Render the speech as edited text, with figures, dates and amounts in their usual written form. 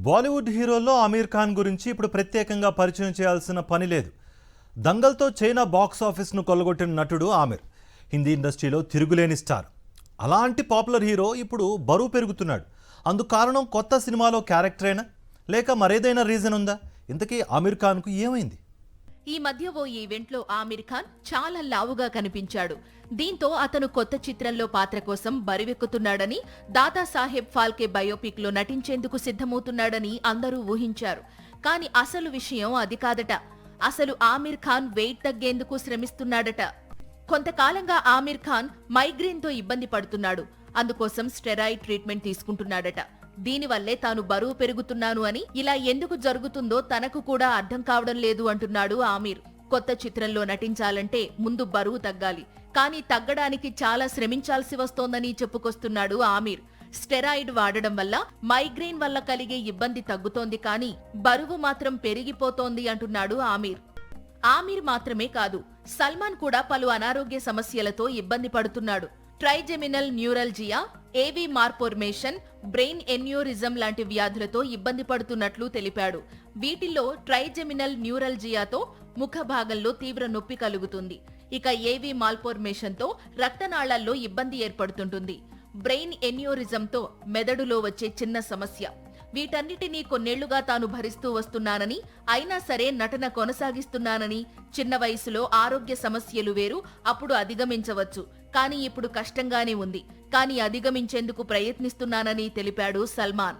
బాలీవుడ్ హీరోల్లో ఆమీర్ ఖాన్ గురించి ఇప్పుడు ప్రత్యేకంగా పరిచయం చేయాల్సిన పని లేదు. దంగల్తో చైనా బాక్స్ ఆఫీస్ను కొల్లగొట్టిన నటుడు ఆమీర్. హిందీ ఇండస్ట్రీలో తిరుగులేని స్టార్. అలాంటి పాపులర్ హీరో ఇప్పుడు బరువు పెరుగుతున్నాడు. అందుకు కారణం కొత్త సినిమాలో క్యారెక్టరేనా లేక మరేదైనా రీజన్ ఉందా? ఇంతకీ ఆమీర్ ఖాన్కు ఏమైంది? ఈ మధ్య ఓ ఈవెంట్లో ఆమీర్ ఖాన్ చాలా లావుగా కనిపించాడు. దీంతో అతను కొత్త చిత్రంలో పాత్ర కోసం బరివెక్కుతున్నాడని, దాదాసాహెబ్ ఫాల్కే బయోపిక్ లో నటించేందుకు సిద్ధమవుతున్నాడని అందరూ ఊహించారు. కానీ అసలు విషయం అది కాదట. అసలు ఆమీర్ ఖాన్ వెయిట్ తగ్గేందుకు శ్రమిస్తున్నాడట. కొంతకాలంగా ఆమీర్ ఖాన్ మైగ్రేన్ తో ఇబ్బంది పడుతున్నాడు. అందుకోసం స్టెరాయిడ్ ట్రీట్మెంట్ తీసుకుంటున్నాడట. దీనివల్లే తాను బరువు పెరుగుతున్నాను అని, ఇలా ఎందుకు జరుగుతుందో తనకు కూడా అర్థం కావడం లేదు అంటున్నాడు ఆమీర్. కొత్త చిత్రంలో నటించాలంటే ముందు బరువు తగ్గాలి, కానీ తగ్గడానికి చాలా శ్రమించాల్సి వస్తోందని చెప్పుకొస్తున్నాడు ఆమీర్. స్టెరాయిడ్ వాడడం వల్ల మైగ్రేన్ వల్ల కలిగే ఇబ్బంది తగ్గుతోంది, కానీ బరువు మాత్రం పెరిగిపోతోంది అంటున్నాడు ఆమీర్. ఆమీర్ మాత్రమే కాదు, సల్మాన్ కూడా పలు అనారోగ్య సమస్యలతో ఇబ్బంది పడుతున్నాడు. ట్రైజెమినల్ న్యూరల్జియా, ఏవీ మార్ఫోర్మేషన్, బ్రెయిన్ ఎన్యూరిజం లాంటి వ్యాధులతో ఇబ్బంది పడుతున్నట్లు తెలిపాడు. వీటిల్లో ట్రైజెమినల్ న్యూరల్జియాతో ముఖ భాగంలో తీవ్ర నొప్పి కలుగుతుంది. ఇక ఏవీ మాల్ఫోర్మేషన్తో రక్తనాళాల్లో ఇబ్బంది ఏర్పడుతుంటుంది. బ్రెయిన్ ఎన్యూరిజంతో మెదడులో వచ్చే చిన్న సమస్య. వీటన్నిటినీ కొన్నేళ్లుగా తాను భరిస్తూ వస్తున్నానని, అయినా సరే నటన కొనసాగిస్తున్నానని, చిన్న వయసులో ఆరోగ్య సమస్యలు వేరు, అప్పుడు అధిగమించవచ్చు, కానీ ఇప్పుడు కష్టంగానే ఉంది, కానీ అధిగమించేందుకు ప్రయత్నిస్తున్నానని తెలిపాడు సల్మాన్.